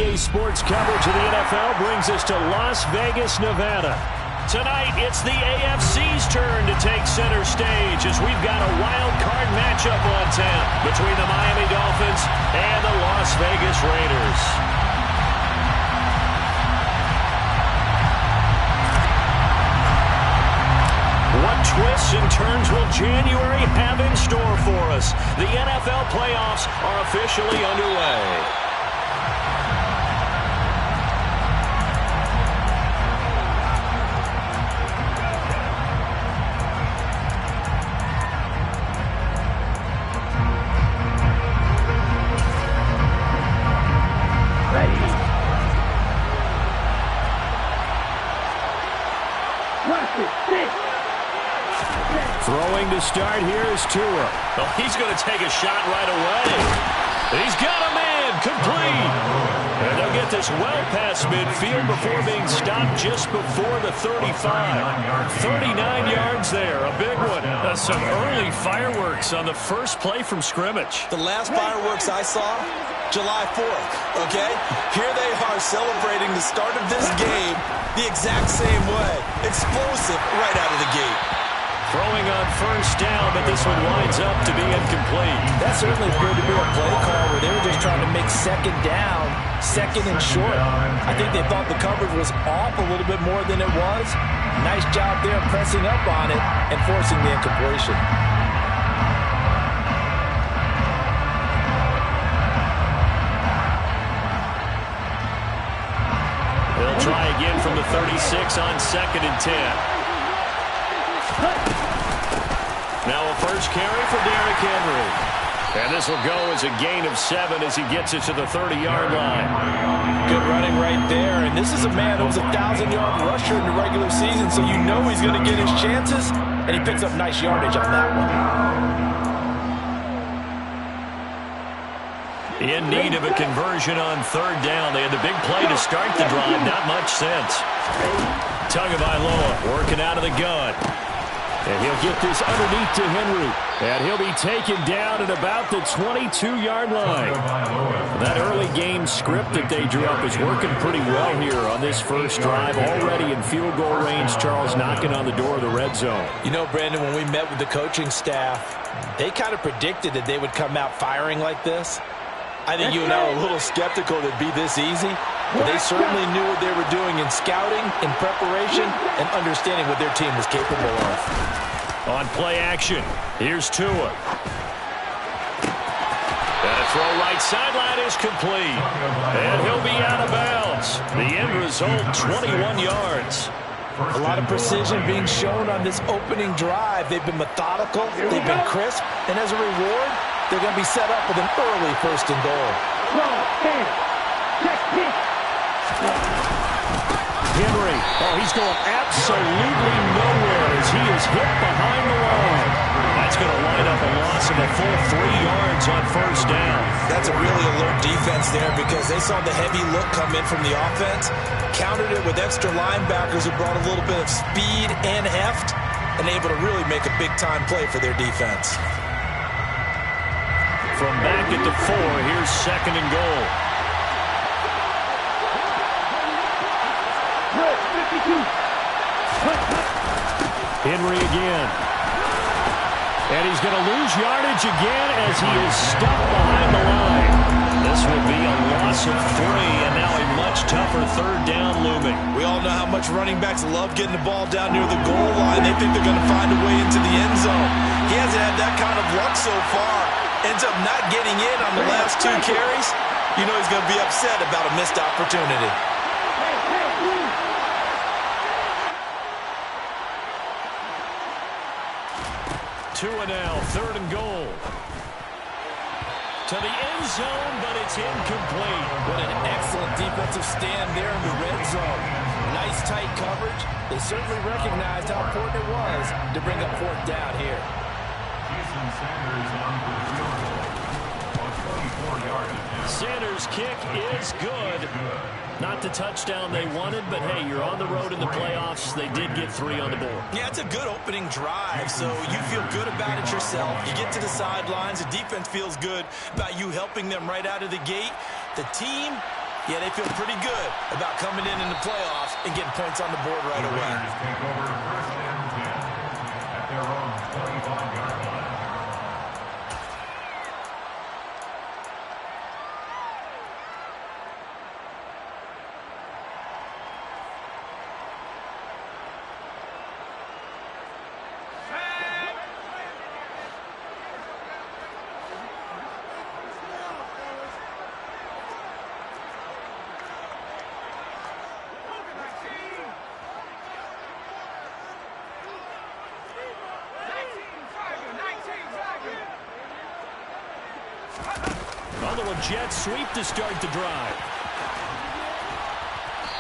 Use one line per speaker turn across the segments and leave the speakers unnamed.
NBA sports coverage of the NFL brings us to Las Vegas, Nevada. Tonight, it's the AFC's turn to take center stage as we've got a wild card matchup on tap between the Miami Dolphins and the Las Vegas Raiders. What twists and turns will January have in store for us? The NFL playoffs are officially underway. Throwing to start here is Tua. Oh, he's going to take a shot right away. He's got a man complete. And they'll get this well past midfield before being stopped just before the 35. 39 yards there, a big one. That's some early fireworks on the first play from scrimmage.
The last fireworks I saw, July 4th, okay? Here they are celebrating the start of this game the exact same way. Explosive right out of the gate.
Throwing on first down, but this one winds up to be incomplete.
That certainly appeared to be a play call where they were just trying to make second down, second and short. I think they thought the coverage was off a little bit more than it was. Nice job there pressing up on it and forcing the incompletion.
They'll try again from the 36 on 2nd and 10. Now a first carry for Derrick Henry. And this will go as a gain of 7 as he gets it to the 30-yard line.
Good running right there. And this is a man who was a 1,000-yard rusher in the regular season, so you know he's going to get his chances. And he picks up nice yardage on that
one. In need of a conversion on 3rd down. They had the big play to start the drive. Not much sense. Tagovailoa working out of the gun. And he'll get this underneath to Henry. And he'll be taken down at about the 22-yard line. That early game script that they drew up is working pretty well here on this first drive. Already in field goal range, Charles knocking on the door of the red zone.
You know, Brandon, when we met with the coaching staff, they kind of predicted that they would come out firing like this. I think you and I are a little skeptical that it'd be this easy, but they certainly knew what they were doing in scouting, in preparation, and understanding what their team was capable of.
On play action, here's Tua. And a throw right sideline is complete. And he'll be out of bounds. The end result, 21 yards.
A lot of precision being shown on this opening drive. They've been methodical, they've been crisp, and as a reward, they're going to be set up with an early 1st and goal.
Henry, oh, he's going absolutely nowhere as he is hit behind the line. That's going to line up a loss of a full 3 yards on 1st down.
That's a really alert defense there because they saw the heavy look come in from the offense, countered it with extra linebackers who brought a little bit of speed and heft, and able to really make a big-time play for their defense.
From back at the 4, here's 2nd and goal. Henry again. And he's going to lose yardage again as he is stuck behind the line. This will be a loss of 3, and now a much tougher 3rd down looming.
We all know how much running backs love getting the ball down near the goal line. They think they're going to find a way into the end zone. He hasn't had that kind of luck so far. Ends up not getting in on the last 2 carries. You know he's going to be upset about a missed opportunity.
Tua now, 3rd and goal. To the end zone, but it's incomplete.
What an excellent defensive stand there in the red zone. Nice tight coverage. They certainly recognized how important it was to bring up 4th down here.
Sanders' kick is good. Not the touchdown they wanted, but hey, you're on the road in the playoffs. They did get 3 on the board.
Yeah, it's a good opening drive, so you feel good about it yourself. You get to the sidelines, the defense feels good about you helping them right out of the gate. The team Yeah, they feel pretty good about coming in the playoffs and getting points on the board right away.
Take over first and 10 at their own 25-yard line.
A jet sweep to start the drive.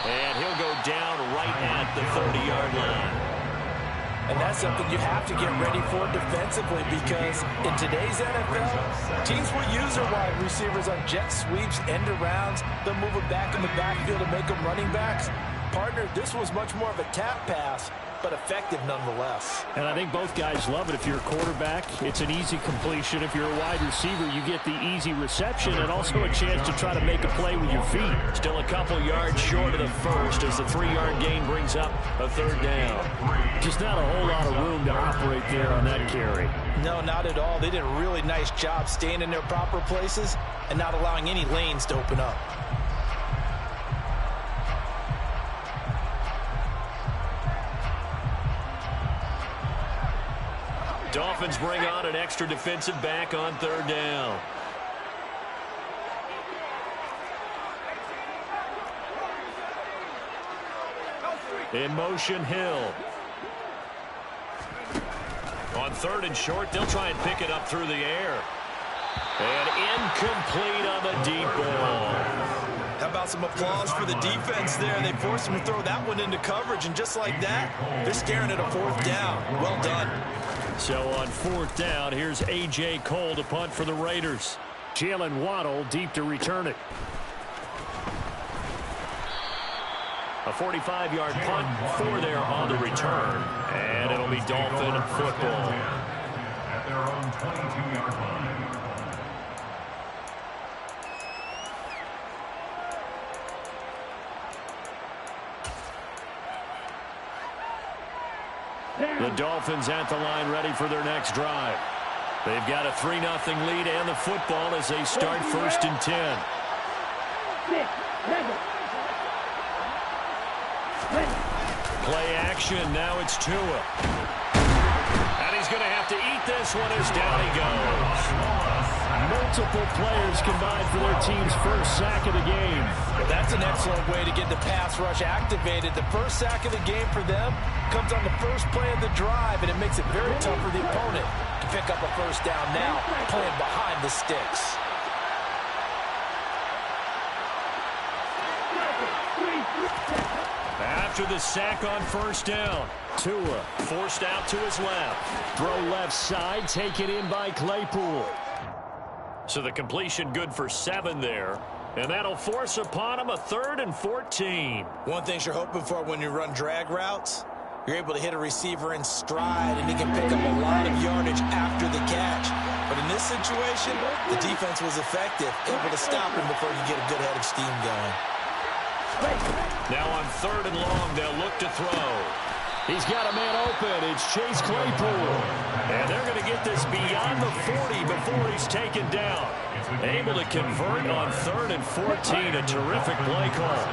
And he'll go down right at the 30-yard line.
And that's something you have to get ready for defensively, because in today's NFL, teams will use their wide receivers on jet sweeps, end arounds. They'll move it back in the backfield to make them running backs. Partner, this was much more of a tap pass, but effective nonetheless.
And I think both guys love it. If you're a quarterback, it's an easy completion. If you're a wide receiver, you get the easy reception and also a chance to try to make a play with your feet. Still a couple yards short of the first as the 3-yard gain brings up a third down. Just not a whole lot of room to operate there on that carry.
No, not at all. They did a really nice job staying in their proper places and not allowing any lanes to open up.
Dolphins bring on an extra defensive back on third down. In motion, Hill. On third and short, they'll try and pick it up through the air. And incomplete on the deep ball.
How about some applause for the defense there? They forced him to throw that one into coverage, and just like that, they're staring at a 4th down. Well done.
So on 4th down, here's A.J. Cole to punt for the Raiders. Jalen Waddle deep to return it. A 45-yard punt for there on the return. And it'll be Dolphin football.
At their own 22-yard line.
The Dolphins at the line ready for their next drive. They've got a 3-0 lead and the football as they start 1st and 10. Play action. Now it's Tua. And he's going to have to eat this one as down he goes. Multiple players combined for their team's first sack of the game.
That's an excellent way to get the pass rush activated. The first sack of the game for them comes on the first play of the drive, and it makes it very tough for the opponent to pick up a first down now, playing behind the sticks.
After the sack on 1st down, Tua forced out to his left. Throw left side, taken in by Claypool. So the completion good for 7 there. And that'll force upon him a 3rd and 14.
One thing you're hoping for when you run drag routes, you're able to hit a receiver in stride, and he can pick up a lot of yardage after the catch. But in this situation, the defense was effective, able to stop him before you get a good head of steam going.
Now on 3rd and long, they'll look to throw. He's got a man open. It's Chase Claypool. And they're going to get this beyond the 40 before he's taken down. Able to convert on 3rd and 14. A terrific play call.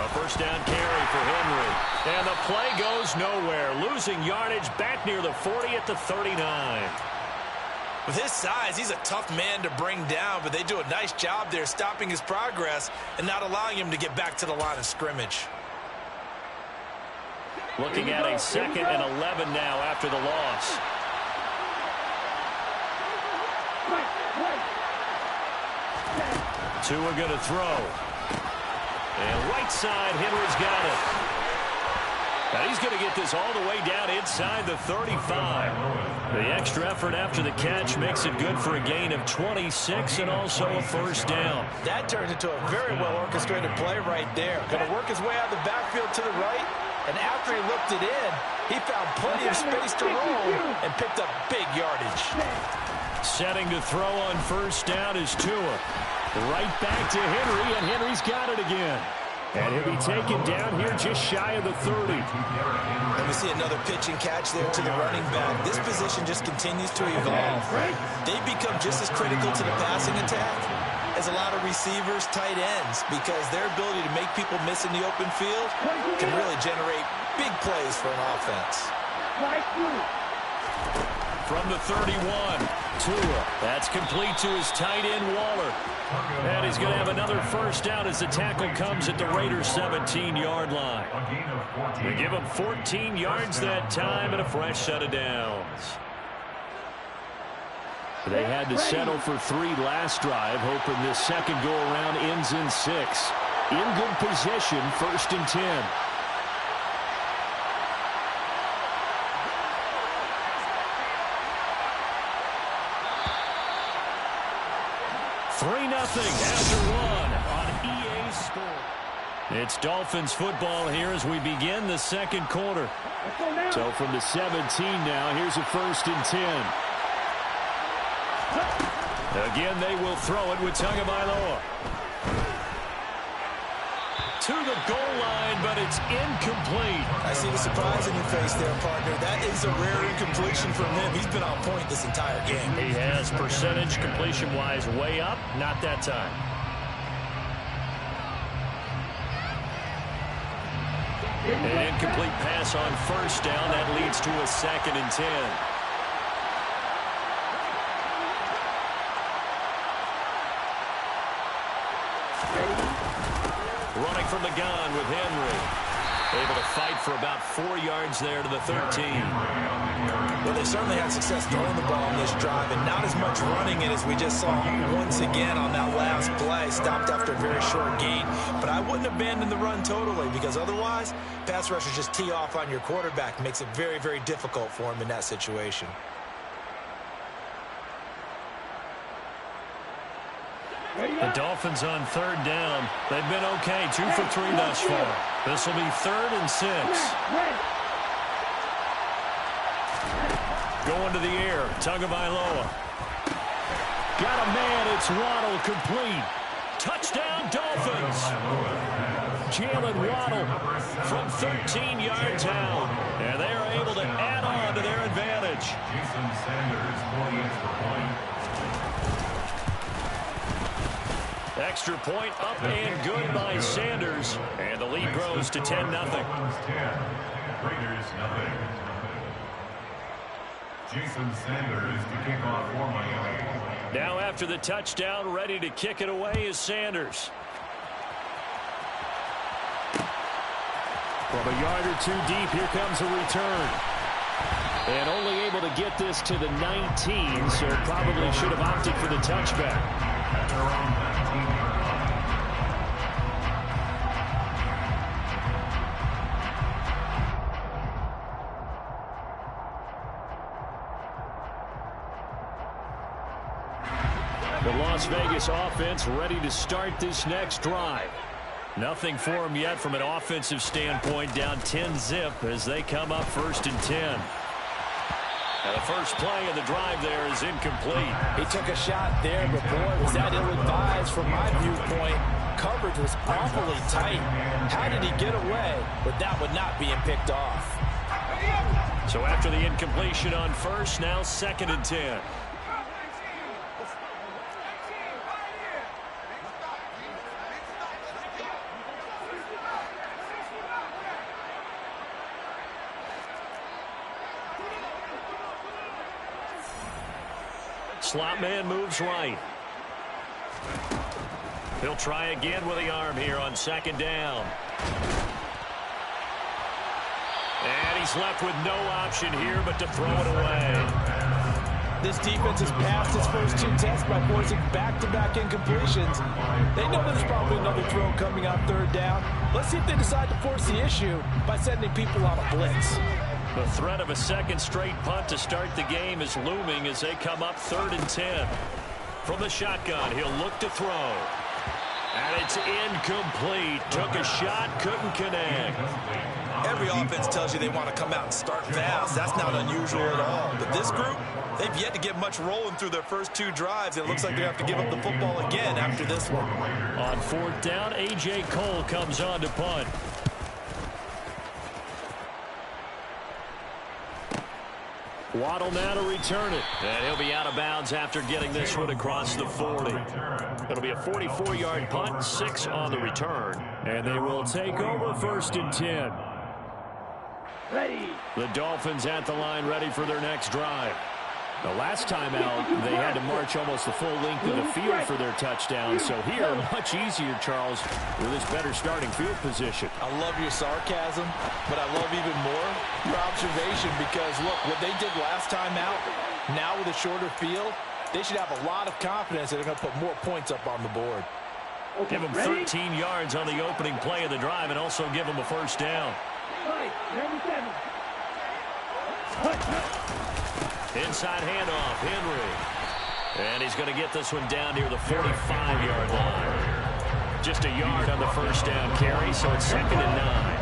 A first down carry for Henry. And the play goes nowhere. Losing yardage back near the 40 at the 39.
With his size, he's a tough man to bring down, but they do a nice job there stopping his progress and not allowing him to get back to the line of scrimmage.
Looking at a 2nd and 11 now after the loss. Tua going to throw. And right side, Henry's got it. Now he's going to get this all the way down inside the 35. The extra effort after the catch makes it good for a gain of 26 and also a first down.
That turns into a very well-orchestrated play right there. Going to work his way out of the backfield to the right, and after he looked it in, he found plenty of space to roll and picked up big yardage.
Setting to throw on first down is Tua. Right back to Henry, and Henry's got it again. And he'll be taken down here just shy of the 30.
And we see another pitch and catch there to the running back. This position just continues to evolve. They've become just as critical to the passing attack as a lot of receivers, tight ends, because their ability to make people miss in the open field can really generate big plays for an offense.
From the 31, Tua. That's complete to his tight end, Waller. And he's going to have another first down as the tackle comes at the Raiders' 17-yard line. They give him 14 yards that time and a fresh set of downs. They had to settle for 3 last drive, hoping this second go-around ends in 6. In good position, 1st and 10. 3-0 after 1 on EA Sports. It's Dolphins football here as we begin the second quarter. So from the 17 now, here's a 1st and 10. Again, they will throw it with Tagovailoa. To the goal line, but it's incomplete.
I see the surprise in your face there, partner. That is a rare incompletion from him. He's been on point this entire game.
He has percentage completion-wise way up, not that time. An incomplete pass on first down. That leads to a 2nd and 10. Running from the gun with Henry. Able to fight for about 4 yards there to the 13.
Well, they certainly had success throwing the ball on this drive, and not as much running it as we just saw once again on that last play. Stopped after a very short gain. But I wouldn't abandon the run totally, because otherwise, pass rushers just tee off on your quarterback. Makes it very, very difficult for him in that situation.
The Dolphins on 3rd down. They've been okay, 2 for 3 thus far. This will be 3rd and 6. Going to the air, Tagovailoa. Got a man, it's Waddle, complete. Touchdown, Dolphins. Jalen Waddle from 13 yards out. And they are able to add on to their advantage.
Jason Sanders for the extra point.
Extra point up and good by Sanders. And the lead grows to 10-0.
Dolphins 10, Raiders 0. Jason Sanders to kick off for Miami.
Now after the touchdown, ready to kick it away is Sanders. From a yard or 2 deep, here comes a return. And only able to get this to the 19, so probably should have opted for the touchback.
At around 19-yard line.
The Las Vegas offense ready to start this next drive. Nothing for them yet from an offensive standpoint, down 10-0 as they come up 1st and 10. And the first play of the drive there is incomplete.
He took a shot there, but boy, was that ill-advised from my viewpoint. Coverage was awfully tight. How did he get away with that one not being picked off?
So after the incompletion on first, now 2nd and 10. Slot man moves right. He'll try again with the arm here on 2nd down. And he's left with no option here but to throw it away.
This defense has passed its first 2 tests by forcing back-to-back incompletions. They know there's probably another throw coming on 3rd down. Let's see if they decide to force the issue by sending people on a blitz.
The threat of a 2nd straight punt to start the game is looming as they come up 3rd and 10. From the shotgun, he'll look to throw. And it's incomplete. Took a shot, couldn't connect.
Every offense tells you they want to come out and start fast. That's not unusual at all. But this group,
They've yet to get much rolling through their first 2 drives. It looks like they have to give up the football again after this one.
On 4th down, A.J. Cole comes on to punt. Waddle now to return it. And he'll be out of bounds after getting this one across the 40. It'll be a 44-yard punt, 6 on the return. And they will take over 1st and 10.
Ready.
The Dolphins at the line, ready for their next drive. The last time out, they had to march almost the full length of the field for their touchdown. So here, much easier, Charles, with this better starting field position.
I love your sarcasm, but I love even more your observation because, look, what they did last time out, now with a shorter field, they should have a lot of confidence that they're going to put more points up on the board.
Give them 13 yards on the opening play of the drive and also give them a 1st down. Inside handoff, Henry. And he's going to get this one down near the 45-yard line. Just a yard on the 1st down carry, so it's 2nd and 9.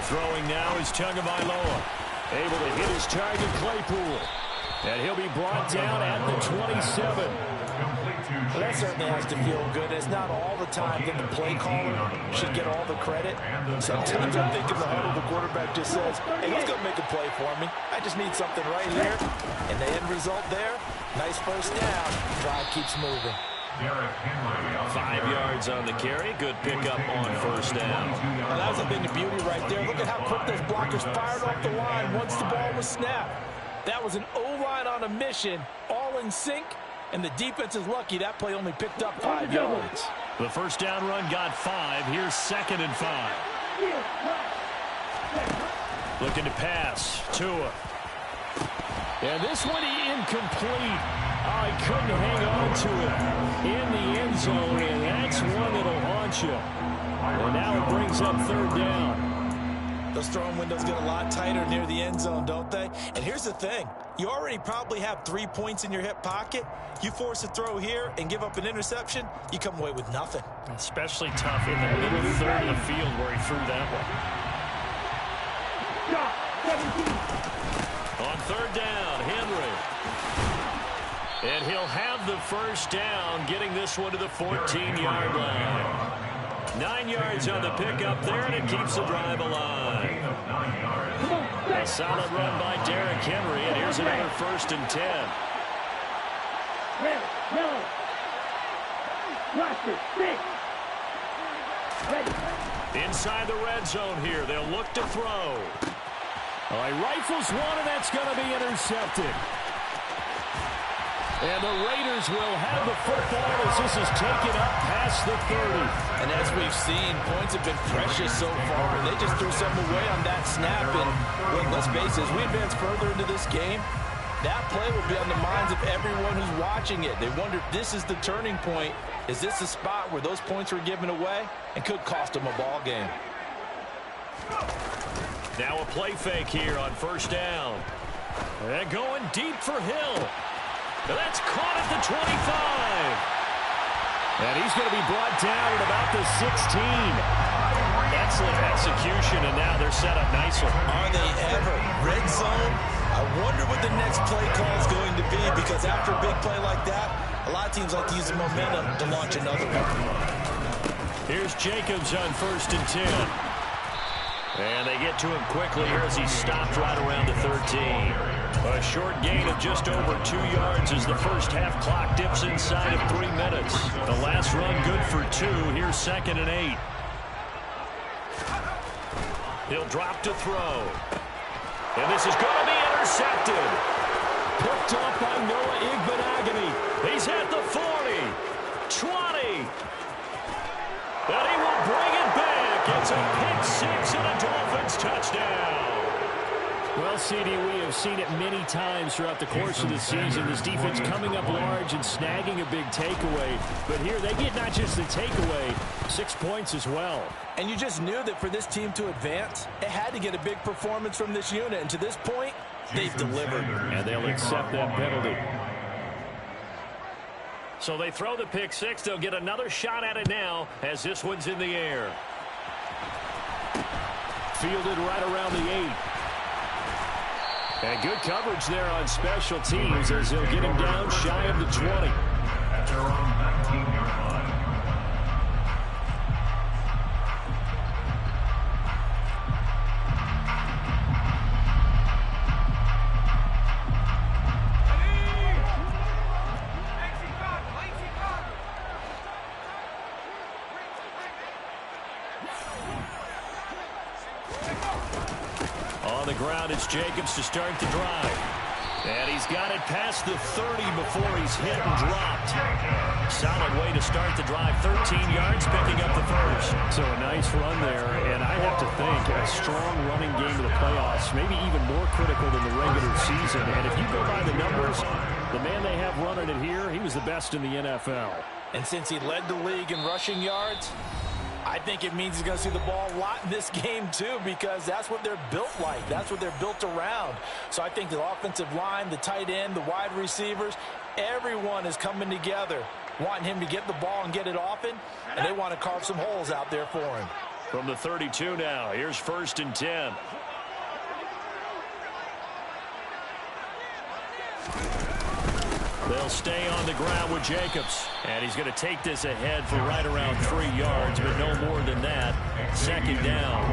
Throwing now is Tagovailoa. Able to hit his target, Claypool. And he'll be brought down at the 27.
Well, that certainly has to feel good. It's not all the time that the play caller should get all the credit. Sometimes I think in the huddle, the quarterback just says, hey, he's going to make a play for me. I just need something right here. And the end result there, nice 1st down. Drive keeps moving.
5 yards on the carry. Good pickup on 1st down.
Well, that was a bit of beauty right there. Look at how quick those blockers fired off the line once the ball was snapped. That was an O-line on a mission, all in sync. And the defense is lucky that play only picked up 5 yards.
The 1st down run got 5. Here's 2nd and 5. Looking to pass. Tua. And this one incomplete. Oh, he couldn't hang on to it in the end zone, and that's one that'll haunt you. And now it brings up 3rd down.
Those throwing windows get a lot tighter near the end zone, don't they? And here's the thing. You already probably have 3 points in your hip pocket. You force a throw here and give up an interception, you come away with nothing.
Especially tough in the middle third of the field where he threw that one. On 3rd down, Henry. And he'll have the 1st down, getting this one to the 14-yard line. 9 yards on the pickup there, and it keeps the drive alive. A solid run by Derrick Henry, and here's another 1st and 10. Inside the red zone here, they'll look to throw. All right, rifles one, and that's going to be intercepted. And the Raiders will have the football as this is taken up past the 30.
And as we've seen, points have been precious so far. They just threw something away on that snap. And look, let's face it, as we advance further into this game, that play will be on the minds of everyone who's watching it. They wonder if this is the turning point. Is this the spot where those points were given away and could cost them a ball game?
Now a play fake here on 1st down. And going deep for Hill. That's caught at the 25. And he's going to be brought down at about the 16. Excellent execution, and now they're set up nicely.
Are they ever? Red zone? I wonder what the next play call is going to be, because after a big play like that, a lot of teams like to use the momentum to launch another one.
Here's Jacobs on 1st and 10. And they get to him quickly here as he stopped right around the 13. A short gain of just over 2 yards as the first half clock dips inside of 3 minutes. The last run good for 2. Here's 2nd and 8. He'll drop to throw. And this is going to be intercepted. Picked up by Noah Igbenogany. He's at the 40. 20. And he will bring it back. It's a pick 6 and a Dolphins touchdown. Well, CD, we have seen it many times throughout the course of the season. This defense coming up large and snagging a big takeaway. But here they get not just the takeaway, 6 points as well.
And you just knew that for this team to advance, it had to get a big performance from this unit. And to this point, they've delivered.
And they'll accept that penalty. So they throw the pick 6. They'll get another shot at it now as this one's in the air. fielded right around the 8. And good coverage there on special teams as they'll get him down shy of the 20.
At their own 19-yard line.
On the ground, it's Jacobs to start the drive. And he's got it past the 30 before he's hit and dropped. Solid way to start the drive. 13 yards, picking up the first.
So a nice run there, and I have to think a strong running game in the playoffs, maybe even more critical than the regular season. And if you go by the numbers, the man they have running it here, he was the best in the NFL.
And since he led the league in rushing yards, I think it means he's going to see the ball a lot in this game, too, because that's what they're built like. That's what they're built around. So I think the offensive line, the tight end, the wide receivers, everyone is coming together, wanting him to get the ball and get it often, and they want to carve some holes out there for him.
From the 32 now, here's 1st and 10. They'll stay on the ground with Jacobs. And he's going to take this ahead for right around 3 yards, but no more than that. 2nd down.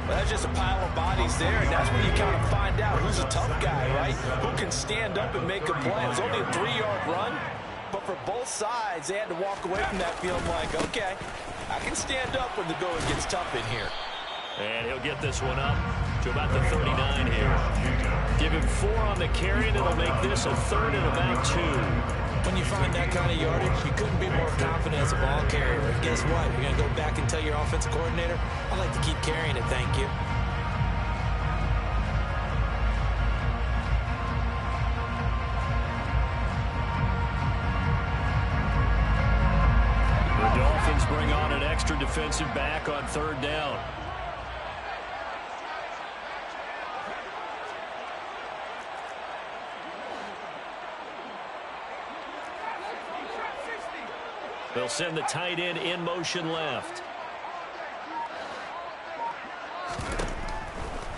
Well, that's just a pile of bodies there, and that's when you kind of find out who's a tough guy, right? Who can stand up and make a play. It was only a 3-yard run, but for both sides, they had to walk away from that feeling like, okay, I can stand up when the going gets tough in here.
And he'll get this one up to about the 39 here. Give him 4 on the carry, and it'll make this a 3rd and about 2.
When you find that kind of yardage, you couldn't be more confident as a ball carrier. And guess what? You're going to go back and tell your offensive coordinator, I'd like to keep carrying it, thank you.
The Dolphins bring on an extra defensive back on 3rd down. They'll send the tight end in motion left.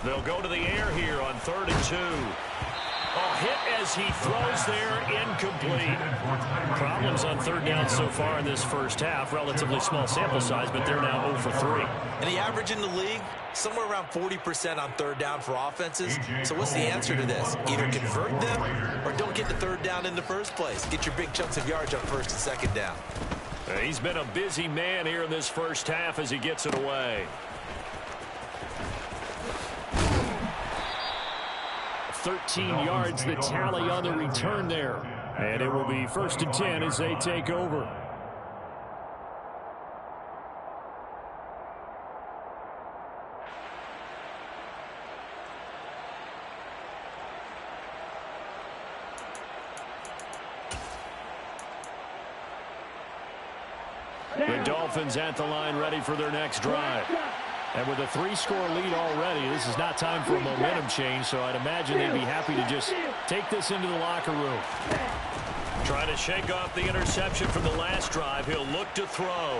They'll go to the air here on 3rd and 2. Oh, hit as he throws there, incomplete. Problems on 3rd down so far in this first half. Relatively small sample size, but they're now 0 for 3.
And the average in the league, somewhere around 40% on 3rd down for offenses. So what's the answer to this? Either convert them or don't get the 3rd down in the first place. Get your big chunks of yards on 1st and 2nd down.
He's been a busy man here in this first half as he gets it away. 13 yards the tally on the return there. And it will be 1st and 10 as they take over. The Dolphins at the line ready for their next drive. And with a 3-score lead already, this is not time for a momentum change, so I'd imagine they'd be happy to just take this into the locker room. Trying to shake off the interception from the last drive. He'll look to throw.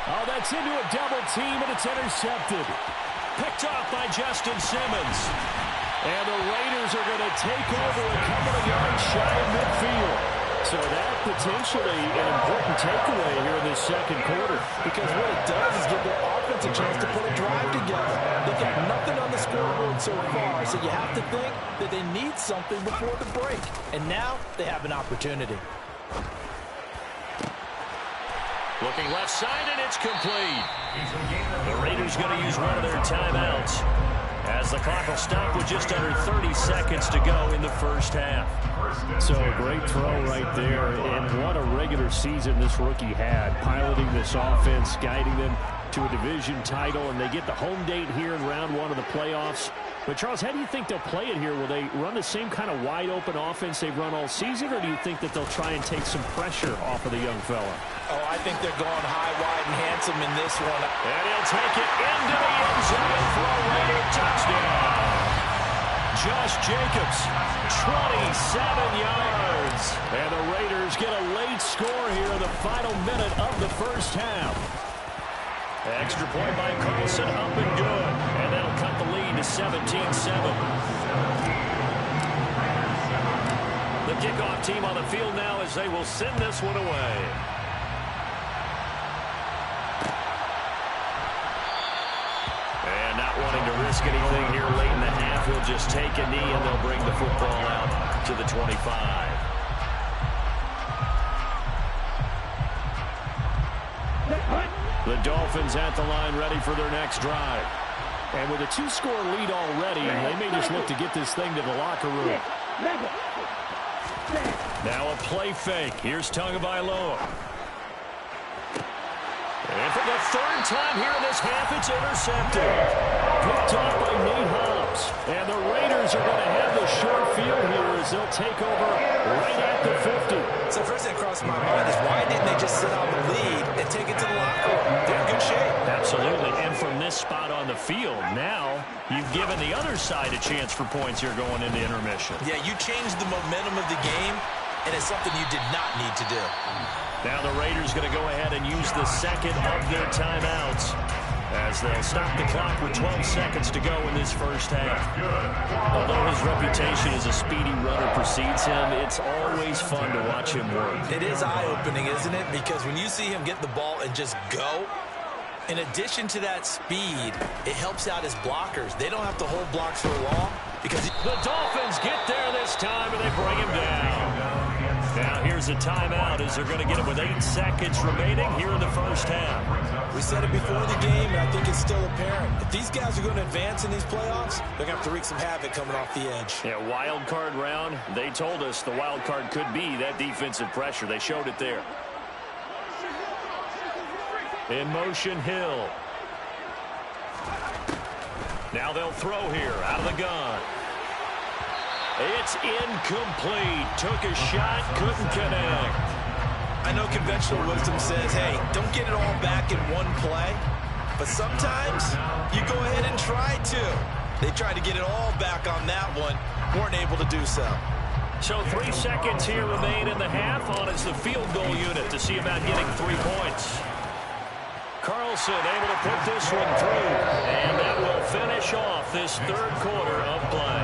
Oh, that's into a double team, and it's intercepted. Picked off by Justin Simmons. And the Raiders are going to take over a couple of yards shy of midfield. So that potentially an important takeaway here in this second quarter.
Because what it does is give their offense a chance to put a drive together. They've got nothing on the scoreboard so far, so you have to think that they need something before the break. And now they have an opportunity.
Looking left side, and it's complete. The Raiders going to use one of their timeouts as the clock will stop with just under 30 seconds to go in the first half.
So a great throw right there, and what a regular season this rookie had, piloting this offense, guiding them to a division title, and they get the home date here in round 1 of the playoffs. But, Charles, how do you think they'll play it here? Will they run the same kind of wide-open offense they've run all season, or do you think that they'll try and take some pressure off of the young fella?
Oh, I think they're going high, wide, and handsome in this one.
And he'll take it into the end zone for a Raider touchdown. Josh Jacobs, 27 yards. And the Raiders get a late score here in the final minute of the first half.
Extra point by Carlson, up and good. And that'll cut the lead to 17-7. The kickoff team on the field now as they will send this one away. And not wanting to risk anything here late in the half, he'll just take a knee and they'll bring the football out to the 25. The Dolphins at the line ready for their next drive. And with a 2-score lead already, they may just look to get this thing to the locker room. Now a play fake. Here's Tagovailoa. And for the third time here in this half, it's intercepted. Picked off by Nate Hobbs. And the Raiders are going to have the short field here as they'll take over right at the 50.
So first thing that crossed my mind is why didn't they just sit on the lead and take it to the locker room? They're in good shape.
Absolutely. And from this spot on the field, now you've given the other side a chance for points here going into intermission.
Yeah, you changed the momentum of the game, and it's something you did not need to do.
Now the Raiders going to go ahead and use the second of their timeouts as they'll stop the clock with 12 seconds to go in this first half. Although his reputation as a speedy runner precedes him, it's always fun to watch him work.
It is eye-opening, isn't it? Because when you see him get the ball and just go, in addition to that speed, it helps out his blockers. They don't have to hold blocks for long because
the Dolphins get there this time and they bring him down. Now here's a timeout as they're going to get it with 8 seconds remaining here in the first half.
We said it before the game, and I think it's still apparent. If these guys are going to advance in these playoffs, they're going to have to wreak some havoc coming off the edge.
Yeah, wild card round. They told us the wild card could be that defensive pressure. They showed it there. In motion, Hill. Now they'll throw here out of the gun. It's incomplete. Took a shot, couldn't connect.
I know conventional wisdom says, hey, don't get it all back in one play. But sometimes you go ahead and try to. They tried to get it all back on that one. Weren't able to do so.
So 3 seconds here remain in the half on as the field goal unit to see about getting 3 points. Carlson able to put this one through. And that will finish off this third quarter of play.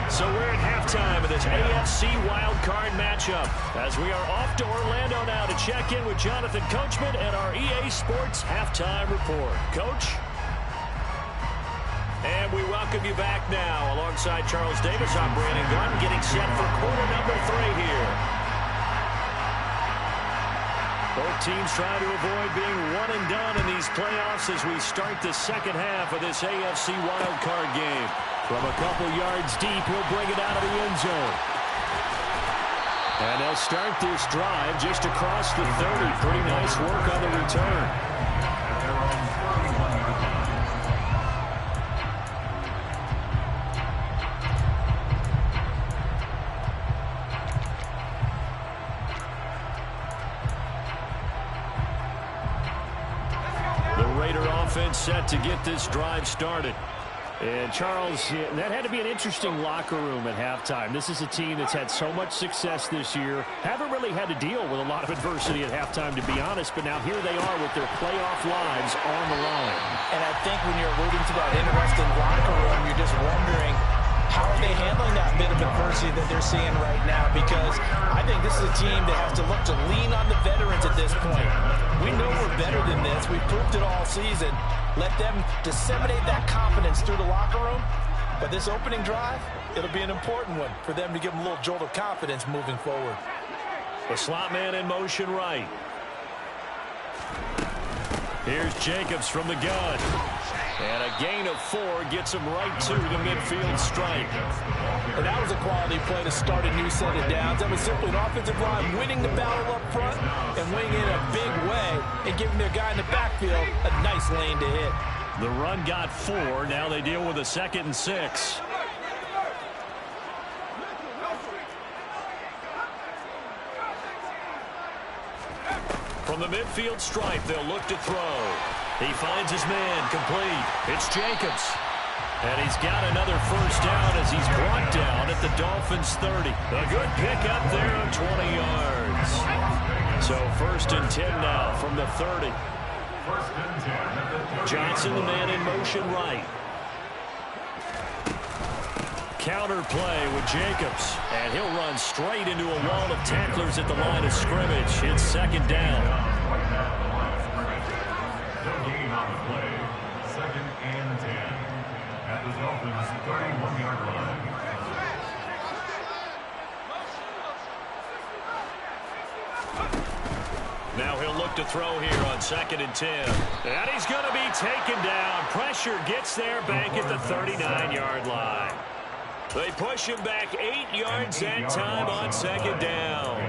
So we're at halftime of this AFC wildcard matchup as we are off to Orlando now to check in with Jonathan Coachman and our EA Sports Halftime Report. Coach? And we welcome you back now alongside Charles Davis. I'm Brandon Gordon getting set for quarter number 3 here. Both teams trying to avoid being one and done in these playoffs as we start the second half of this AFC wildcard game. From a couple yards deep, he'll bring it out of the end zone. And they'll start this drive just across the 30. Pretty nice work on the return. The Raider offense set to get this drive started. And Charles, that had to be an interesting locker room at halftime. This is a team that's had so much success this year. Haven't really had to deal with a lot of adversity at halftime, to be honest. But now here they are with their playoff lives on the line.
And I think when you're alluding to that interesting locker room, you're just wondering, how are they handling that bit of adversity that they're seeing right now? Because I think this is a team that has to look to lean on the veterans at this point. We know we're better than this. We've proved it all season. Let them disseminate that confidence through the locker room. But this opening drive, it'll be an important one for them to give them a little jolt of confidence moving forward.
The slot man in motion right. Here's Jacobs from the gun. And a gain of 4 gets him right to the midfield stripe.
And that was a quality play to start a new set of downs. That was simply an offensive line winning the battle up front and winning in a big way and giving their guy in the backfield a nice lane to hit.
The run got 4. Now they deal with a 2nd and 6. From the midfield stripe, they'll look to throw. He finds his man, complete. It's Jacobs. And he's got another first down as he's brought down at the Dolphins' 30. A good pickup there of 20 yards. So 1st and 10 now from the 30.
First and 10 at the
Johnson, the man in motion right. Counter play with Jacobs, and he'll run straight into a wall of tacklers at the line of scrimmage. It's second down.
No gain on the play. Second and 10 at the Dolphins' 31-yard line.
Now he'll look to throw here on second and 10. And he's going to be taken down. Pressure gets there back at the 39-yard line. They push him back 8 yards that time on second down.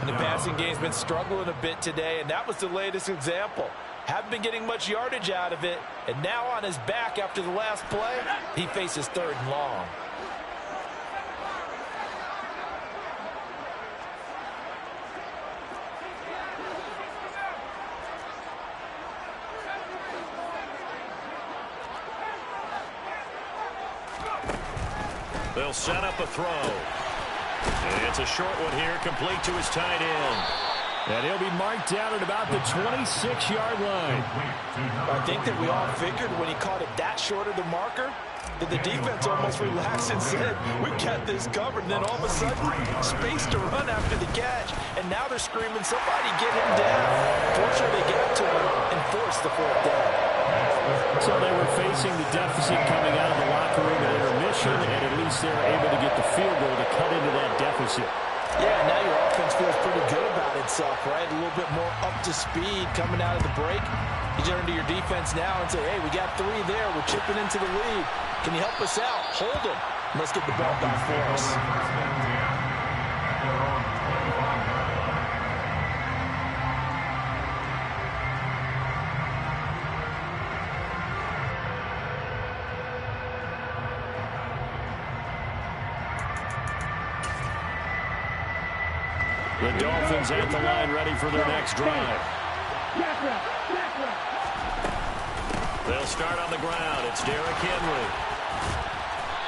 And the passing game's been struggling a bit today, and that was the latest example. Haven't been getting much yardage out of it, and now on his back after the last play, he faces third and long.
They'll set up a throw. And it's a short one here, complete to his tight end.
And he'll be marked down at about the 26-yard line.
I think that we all figured when he caught it that short of the marker, that the defense almost relaxed and said, we've got this covered. And then all of a sudden, space to run after the catch. And now they're screaming, somebody get him down. Fortunately, they got to him and forced the fourth down.
So they were facing the deficit coming out of the locker room at intermission, and at least they were able to get the field goal to cut into that deficit.
Yeah, now your offense feels pretty good about itself, right? A little bit more up to speed coming out of the break. You turn to your defense now and say, hey, we got 3 there. We're chipping into the lead. Can you help us out? Hold them. Let's get the ball back for us.
The Dolphins at the line ready for their next drive. They'll start on the ground. It's Derrick Henry.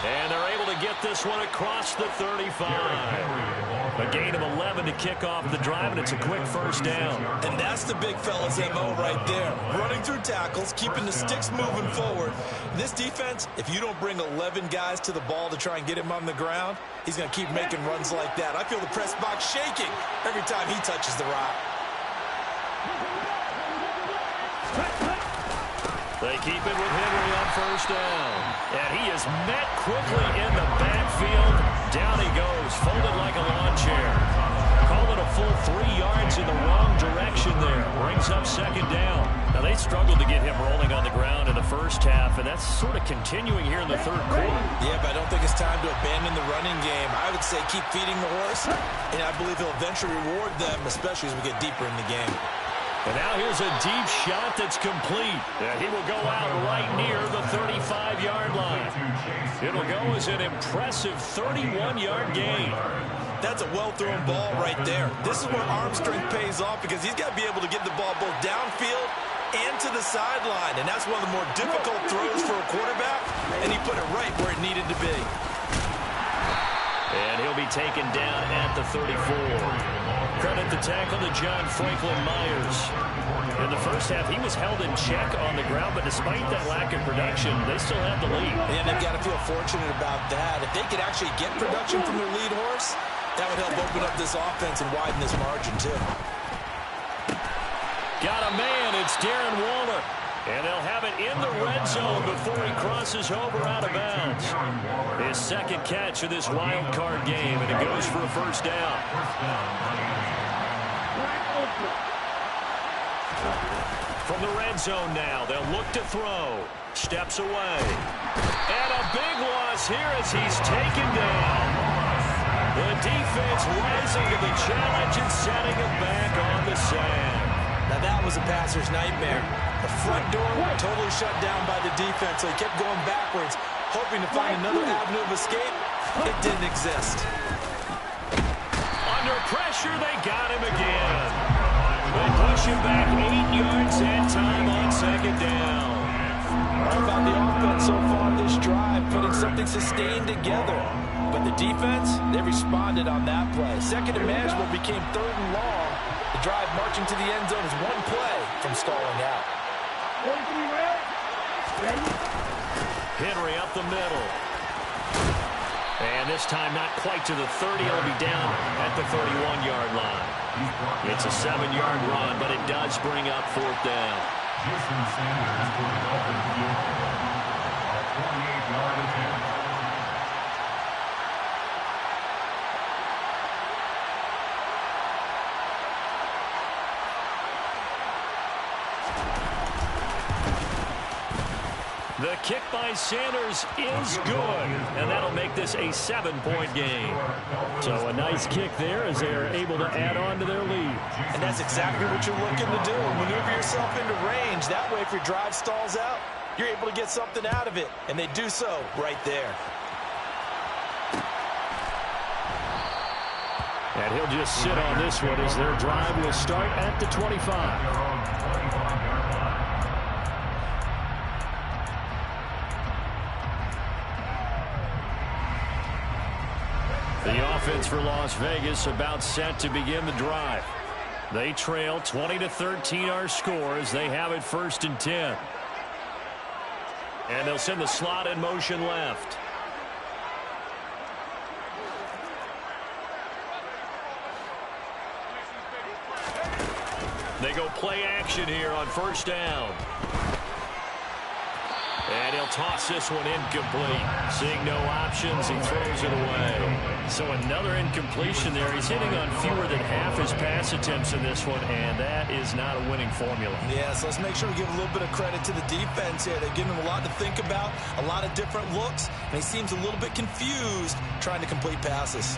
And they're able to get this one across the 35. A gain of 11 to kick off the drive, and it's a quick first down.
And that's the big fella's MO right there. Running through tackles, keeping the sticks moving forward. This defense, if you don't bring 11 guys to the ball to try and get him on the ground, he's going to keep making runs like that. I feel the press box shaking every time he touches the rock.
They keep it with Henry on first down. And he is met quickly in the backfield. Down he goes, folded like a lawn chair. Called it a full 3 yards in the wrong direction there. Brings up second down. Now, they struggled to get him rolling on the ground in the first half, and that's sort of continuing here in the third quarter.
Yeah, but I don't think it's time to abandon the running game. I would say keep feeding the horse, and I believe he'll eventually reward them, especially as we get deeper in the game.
And now here's a deep shot that's complete. And he will go out right near the 35-yard line. It'll go as an impressive 31-yard gain.
That's a well-thrown ball right there. This is where arm strength pays off because he's got to be able to get the ball both downfield and to the sideline. And that's one of the more difficult throws for a quarterback, and he put it right where it needed to be.
And he'll be taken down at the 34. Credit the tackle to John Franklin Myers. In the first half, he was held in check on the ground, but despite that lack of production, they still have the lead.
And they've got to feel fortunate about that. If they could actually get production from their lead horse, that would help open up this offense and widen this margin, too.
Got a man. It's Darren Waller. And they'll have it in the red zone before he crosses over out of bounds. His second catch of this wild card game, and it goes for a first down. From the red zone now, they'll look to throw. Steps away. And a big loss here as he's taken down. The defense rising to the challenge and setting him back on the sand.
Now that was a passer's nightmare. The front door totally shut down by the defense, so he kept going backwards, hoping to find another avenue of escape. It didn't exist.
Under pressure, they got him again. They push him back 8 yards that time on second down.
All about the offense so far this drive, putting something sustained together. But the defense, they responded on that play. Second and management became third and long, The drive marching to the end zone is one play from stalling out.
Henry up the middle. And this time not quite to the 30. It'll be down at the 31-yard line. It's a 7-yard run, but it does bring up 4th down.
Jason Sanders for the Dolphins field goal. A 48-yard attempt.
The kick by Sanders is good, and that'll make this a 7-point game.
So a nice kick there as they are able to add on to their lead.
And that's exactly what you're looking to do. Maneuver yourself into range. That way, if your drive stalls out, you're able to get something out of it. And they do so right there.
And he'll just sit on this one as their drive will start at the 25. The offense for Las Vegas about set to begin the drive. They trail 20-13 our score as they have it 1st and 10.
And they'll send the slot in motion left. They go play action here on 1st down. And he'll toss this one incomplete. Seeing no options, he throws it away. So another incompletion there. He's hitting on fewer than half his pass attempts in this one, and that is not a winning formula.
Yeah, so let's make sure we give a little bit of credit to the defense here. They've given him a lot to think about, a lot of different looks, and he seems a little bit confused trying to complete passes.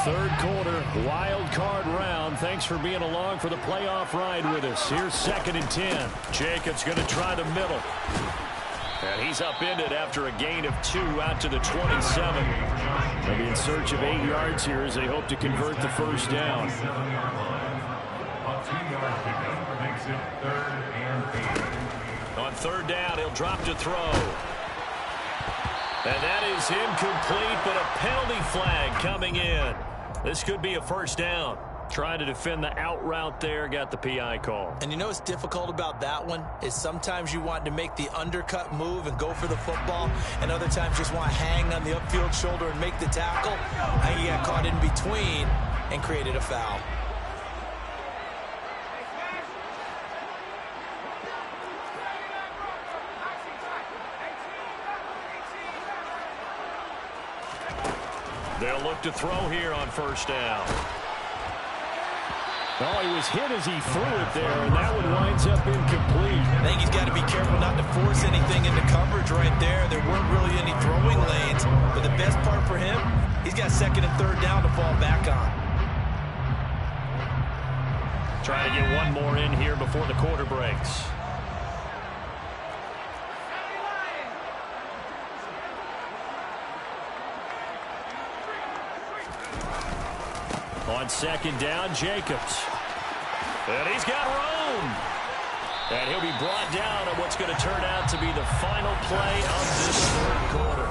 3rd quarter, wild card round. Thanks for being along for the playoff ride with us. Here's 2nd and 10.
Jacobs going to try the middle. And he's upended after a gain of 2 out to the 27.
They'll be in search of 8 yards here as they hope to convert the 1st down.
A 2-yard pickup makes it 3rd and 8.
On 3rd down, he'll drop to throw. And that is incomplete, but a penalty flag coming in. This could be a 1st down. Trying to defend the out route there, got the PI call.
And you know what's difficult about that one is sometimes you want to make the undercut move and go for the football, and other times just want to hang on the upfield shoulder and make the tackle. I think he got caught in between and created a foul.
They'll look to throw here on 1st down.
Oh, he was hit as he threw it there, and that one winds up incomplete.
I think he's got to be careful not to force anything into coverage right there. There weren't really any throwing lanes, but the best part for him, he's got 2nd and 3rd down to fall back on.
Trying to get one more in here before the quarter breaks. On 2nd down, Jacobs. And he's got room. And he'll be brought down on what's going to turn out to be the final play of this 3rd quarter.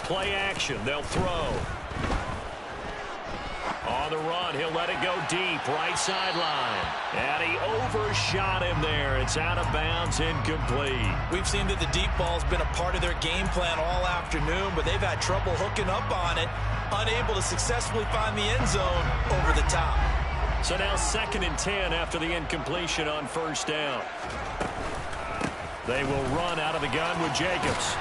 Play action, they'll throw. On the run, he'll let it go deep, right sideline. And he overshot him there. It's out of bounds, incomplete.
We've seen that the deep ball's been a part of their game plan all afternoon, but they've had trouble hooking up on it, unable to successfully find the end zone over the top.
So now 2nd and 10 after the incompletion on 1st down. They will run out of the gun with Jacobs.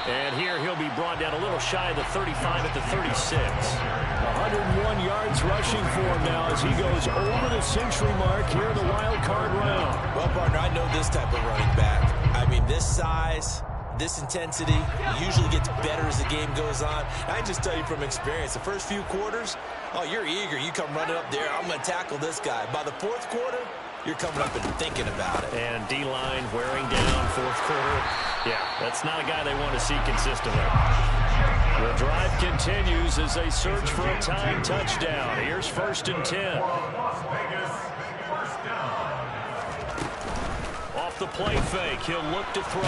And here he'll be brought down a little shy of the 35 at the 36.
101 yards rushing for him now as he goes over the century mark here in the wild card round.
Well, partner, I know this type of running back. I mean, this size, this intensity usually gets better as the game goes on. I just tell you from experience, the first few quarters, oh, you're eager. You come running up there, I'm going to tackle this guy. By the 4th quarter, you're coming up and thinking about it.
And D-line wearing down fourth quarter. Yeah, that's not a guy they want to see consistently. The drive continues as they search for a tying touchdown. Here's 1st and 10. Off the play fake, he'll look to throw.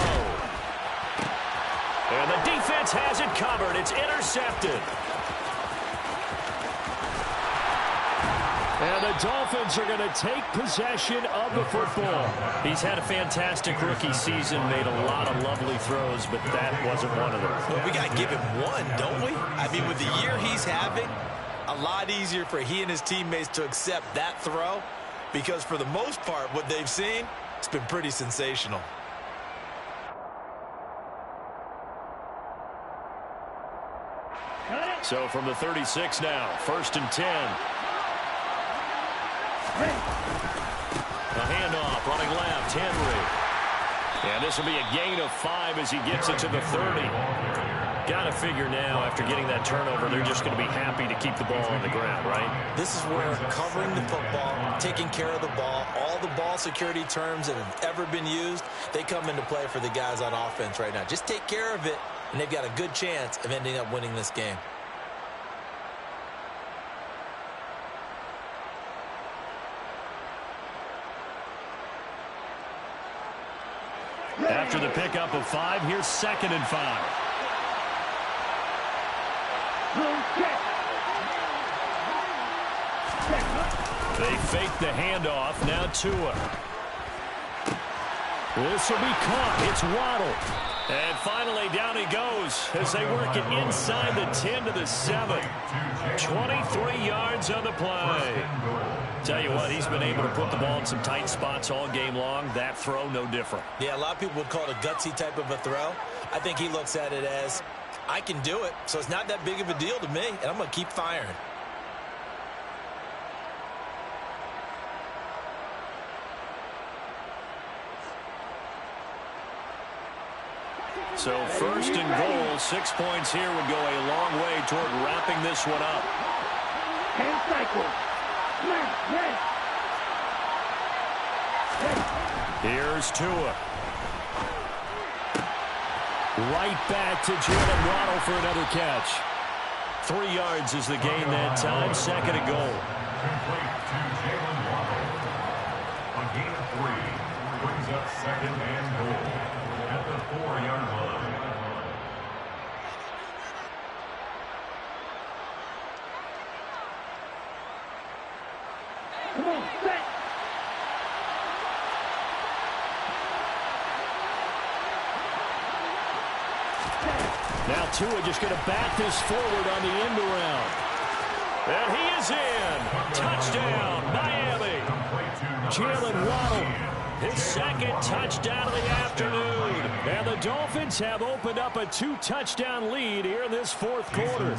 And the defense has it covered. It's intercepted. And the Dolphins are going to take possession of the football. He's had a fantastic rookie season, made a lot of lovely throws, but that wasn't one of them.
Well, we got to give him one, don't we? I mean, with the year he's having, a lot easier for he and his teammates to accept that throw, because for the most part, what they've seen, it's been pretty sensational.
So from the 36 now, 1st and 10. A handoff, running left, Henry. And this will be a gain of 5 as he gets it to the 30. Got to figure now, after getting that turnover, they're just going to be happy to keep the ball on the ground, right?
This is where covering the football, taking care of the ball, all the ball security terms that have ever been used, they come into play for the guys on offense right now. Just take care of it, and they've got a good chance of ending up winning this game.
After the pickup of 5, here's 2nd and 5. They fake the handoff. Now Tua. This will be caught. It's Waddle. And finally down he goes as they work it inside the 10 to the 7. 23 yards on the play. Tell you what, he's been able to put the ball in some tight spots all game long. That throw, no different.
Yeah, a lot of people would call it a gutsy type of a throw. I think he looks at it as, I can do it, so it's not that big of a deal to me, and I'm going to keep firing.
So 1st and goal, 6 points here would go a long way toward wrapping this one up.
10 cycles.
Here's Tua. Right back to Jalen Waddle for another catch. 3 yards is the gain that time. 2nd and goal.
Complete to Jalen Waddle. A gain of 3 brings up 2nd and goal at the 4-yard line.
Come on, set.
Now Tua just going to bat this forward on the end around. And he is in. Touchdown, Miami. Jalen Waddle, his 2nd touchdown of the afternoon. And the Dolphins have opened up a 2-touchdown lead here in this 4th quarter.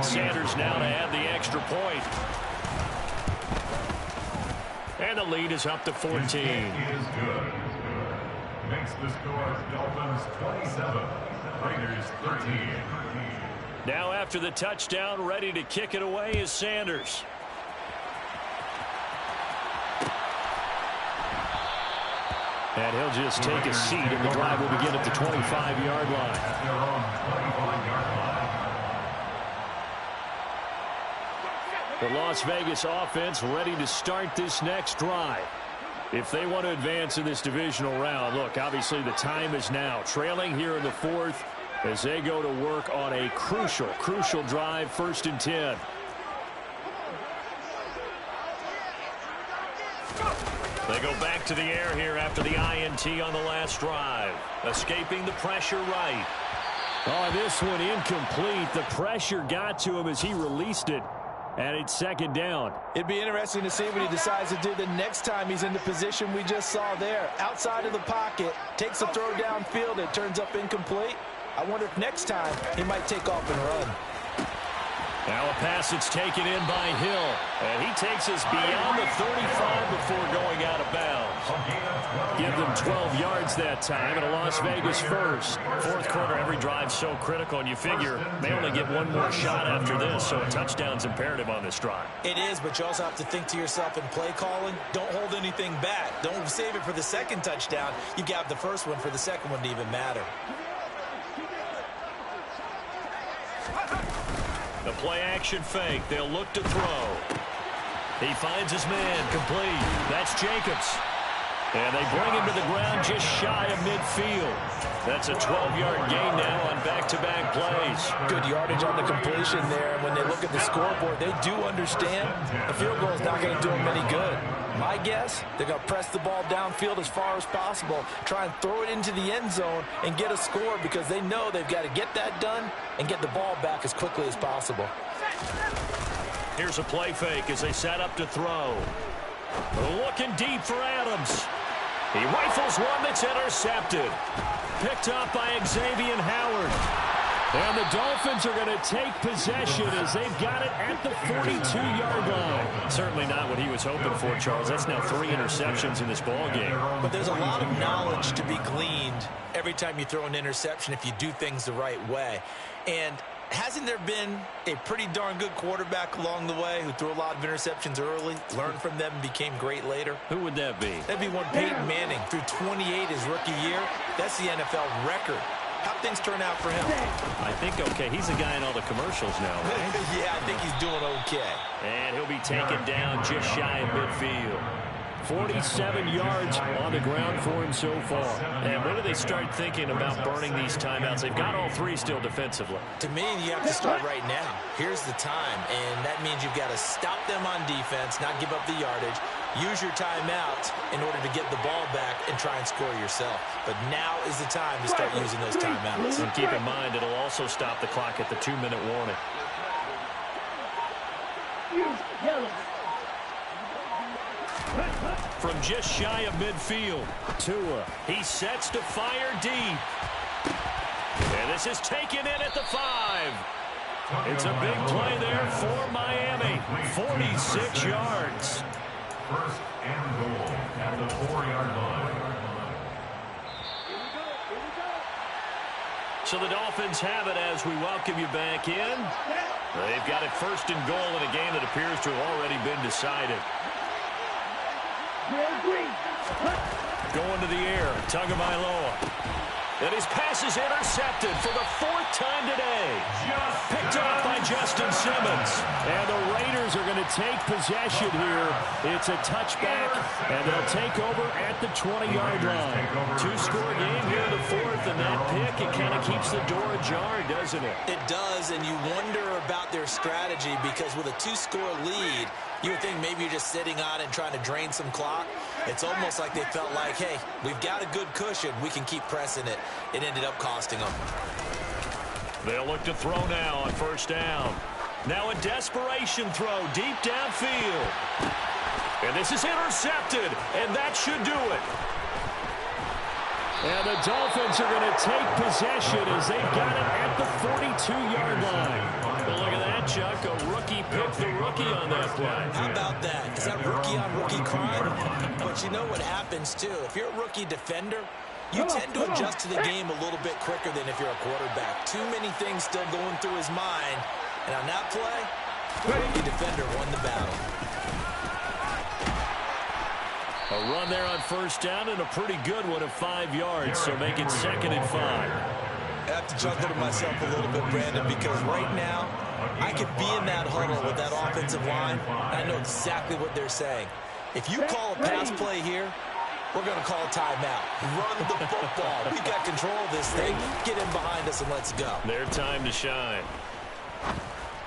Sanders now to add the extra point. And the lead is up to 14.
Is good. Makes the score Dolphins 27, Raiders 13.
Now after the touchdown, ready to kick it away is Sanders. And he'll just take a seat, and the drive will begin at the 25-yard line.
At their own 25-yard line.
The Las Vegas offense ready to start this next drive. If they want to advance in this divisional round, look, obviously the time is now. Trailing here in the 4th as they go to work on a crucial drive, 1st and 10. They go back to the air here after the INT on the last drive. Escaping the pressure right. Oh, this one incomplete. The pressure got to him as he released it. And it's 2nd down.
It'd be interesting to see what he decides to do the next time he's in the position we just saw there. Outside of the pocket, takes a throw downfield, it turns up incomplete. I wonder if next time he might take off and run.
Now a pass that's taken in by Hill. And he
takes us beyond the 35 before going out of bounds.
Give them 12 yards that time, and a Las Vegas first.
Fourth quarter, every drive so critical, and you figure they only get one more shot after this, so a touchdown's imperative on this drive.
It is, but you also have to think to yourself in play calling, don't hold anything back. Don't save it for the second touchdown. You got the first one for the second one to even matter.
The play-action fake. They'll look to throw. He finds his man, complete. That's Jacobs. And they bring him to the ground just shy of midfield. That's a 12-yard gain now on back-to-back plays.
Good yardage on the completion there. When they look at the scoreboard, they do understand a field goal is not going to do them any good. My guess, they're going to press the ball downfield as far as possible, try and throw it into the end zone and get a score because they know they've got to get that done and get the ball back as quickly as possible.
Here's a play fake as they set up to throw. Looking deep for Adams. He rifles one that's intercepted. Picked up by Xavier Howard.
And the Dolphins are going to take possession as they've got it at the 42-yard line.
Certainly not what he was hoping for, Charles. That's now 3 interceptions in this ball game.
But there's a lot of knowledge to be gleaned every time you throw an interception if you do things the right way. And hasn't there been a pretty darn good quarterback along the way who threw a lot of interceptions early, learned from them, and became great later?
Who would that be?
That'd be one Peyton Manning. Threw 28 his rookie year. That's the NFL record. How'd things turn out for him?
I think okay. He's the guy in all the commercials now, right?
Yeah, I think he's doing okay.
And he'll be taken down just shy of midfield.
47 yards on the ground for him so far.
And when do they start thinking about burning these timeouts? They've got all 3 still defensively.
To me, you have to start right now. Here's the time, and that means you've got to stop them on defense, not give up the yardage, use your timeouts in order to get the ball back and try and score yourself. But now is the time to start using those timeouts.
And keep in mind, it'll also stop the clock at the 2-minute warning.
Yellow.
From just shy of midfield,
Tua.
he sets to fire deep. And this is taken in at the 5. It's a big play there for Miami. 46 yards.
1st-and-goal at the 4-yard line.
So the Dolphins have it as we welcome you back in. They've got it 1st and goal in a game that appears to have already been decided. Going to the air, Tagovailoa. And his pass is intercepted for the 4th time today. Picked off by Justin Simmons.
And the Raiders are going to take possession here. It's a touchback, and they'll take over at the 20-yard line.
2-score game here in the 4th, and that pick, it kind of keeps the door ajar, doesn't it?
It does, and you wonder about their strategy because with a 2-score lead, you would think maybe you're just sitting on it and trying to drain some clock. It's almost like they felt like, hey, we've got a good cushion. We can keep pressing it. It ended up costing them.
They'll look to throw now on 1st down. Now a desperation throw deep downfield. And this is intercepted, and that should do it.
And the Dolphins are going to take possession as they've got it at the 42-yard line.
Well, look at that, Chuck. A rookie picked the rookie on that play.
How about that? Is that rookie-on-rookie crime? But you know what happens, too. If you're a rookie defender, you tend to adjust to the game a little bit quicker than if you're a quarterback. Too many things still going through his mind. And on that play, the rookie defender won the battle.
A run there on 1st down and a pretty good one of 5 yards, so make it 2nd and 5.
I have to chuckle to myself a little bit, Brandon, because right now I could be in that huddle with that offensive line, and I know exactly what they're saying. If you call a pass play here, we're going to call a timeout. Run the football. We've got control of this thing. Get in behind us and let's go.
Their time to shine.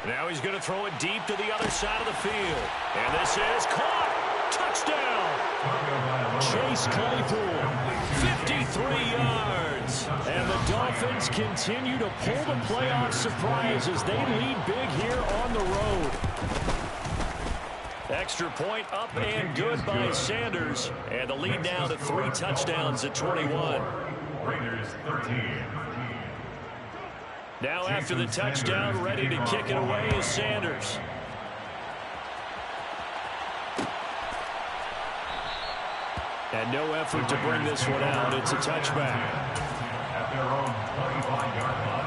Now he's going to throw it deep to the other side of the field. And this is caught. Touchdown.
Chase Claypool.
53 yards.
And the Dolphins continue to pull the playoff surprise as they lead big here on the road.
Extra point up and good by Sanders. And the lead now to 3 touchdowns at 21.
Raiders 13.
Now after the touchdown, ready to kick it away is Sanders.
And no effort to bring this one out. It's a touchback.
At their own 35-yard line.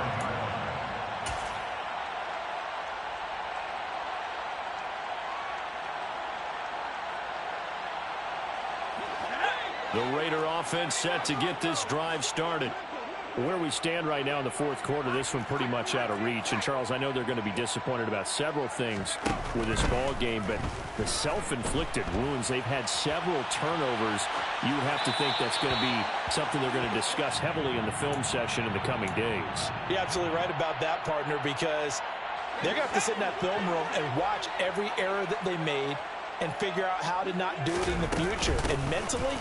The Raider offense set to get this drive started. Where we stand right now in the fourth quarter, this one pretty much out of reach. And, Charles, I know they're going to be disappointed about several things with this ball game, but the self-inflicted wounds, they've had several turnovers. You would have to think that's going to be something they're going to discuss heavily in the film session in the coming days.
You're absolutely right about that, partner, because they're going to have to sit in that film room and watch every error that they made and figure out how to not do it in the future. And mentally,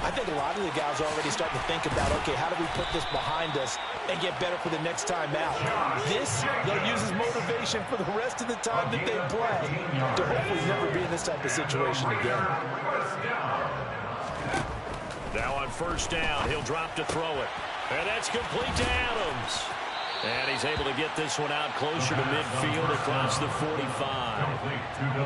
I think a lot of the guys are already starting to think about, okay, how do we put this behind us and get better for the next time out? This, they'll use as motivation for the rest of the time that they play to hopefully never be in this type of situation again.
Now on first down, he'll drop to throw it. And that's complete to Adams. And he's able to get this one out closer to midfield across the 45.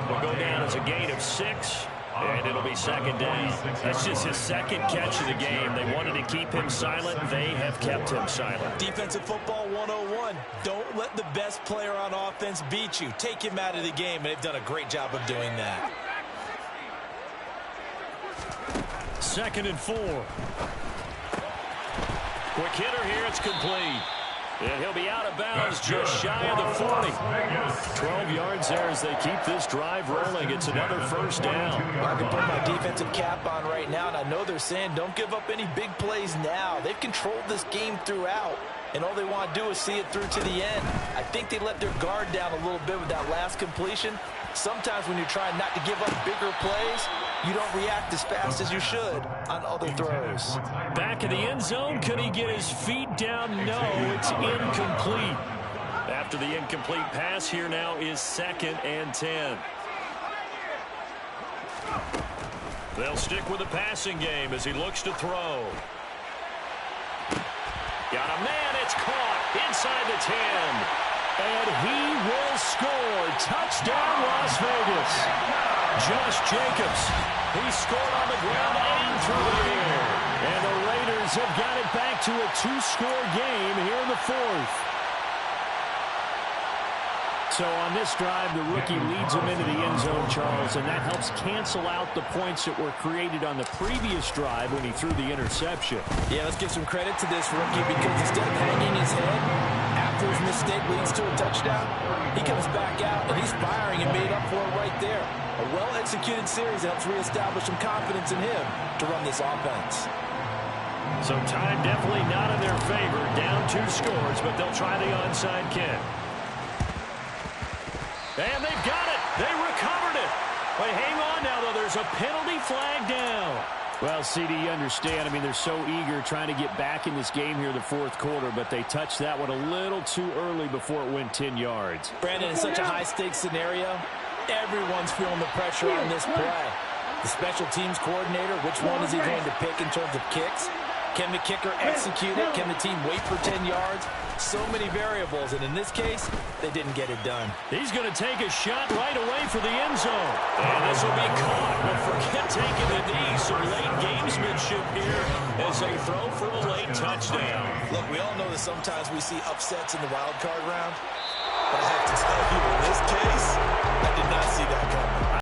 Will go down as a gain of 6. And it'll be second down. That's just his second catch of the game. They wanted to keep him silent. They have kept him silent.
Defensive football 101. Don't let the best player on offense beat you. Take him out of the game, and they've done a great job of doing that.
2nd and 4. Quick hitter here. It's complete. And he'll be out of bounds just shy of the 40. 12 yards there as they keep this drive rolling. It's another first down.
I can put my defensive cap on right now, and I know they're saying don't give up any big plays now. They've controlled this game throughout, and all they want to do is see it through to the end. I think they let their guard down a little bit with that last completion. Sometimes when you're trying not to give up bigger plays, you don't react as fast as you should on other throws.
Back in the end zone, could he get his feet down? No, it's incomplete. After the incomplete pass, here now is 2nd and 10. They'll stick with the passing game as he looks to throw. Got a man, it's caught inside the 10. And he will score. Touchdown, Las Vegas. Josh Jacobs. He scored on the ground and through the air. And the Raiders have got it back to a 2-score game here in the 4th. So on this drive, the rookie leads him into the end zone, Charles, and that helps cancel out the points that were created on the previous drive when he threw the interception.
Yeah, let's give some credit to this rookie because instead of hanging his head after his mistake leads to a touchdown, he comes back out and he's firing and made up for it right there. A well-executed series helps reestablish some confidence in him to run this offense.
So time definitely not in their favor. Down 2 scores, but they'll try the onside kick. And they've got it. They recovered it. But hang on now, though. There's a penalty flag down. Well, CD, you understand. I mean, they're so eager trying to get back in this game here in the 4th quarter, but they touched that one a little too early before it went 10 yards.
Brandon, in such a high-stakes scenario, everyone's feeling the pressure on this play. The special teams coordinator, which one is he going to pick in terms of kicks? Can the kicker execute it? Can the team wait for 10 yards? So many variables, and in this case, they didn't get it done.
He's going to take a shot right away for the end zone. And this will be caught. But forget taking the knee. Some late gamesmanship here as they throw for the late touchdown.
Look, we all know that sometimes we see upsets in the wild card round.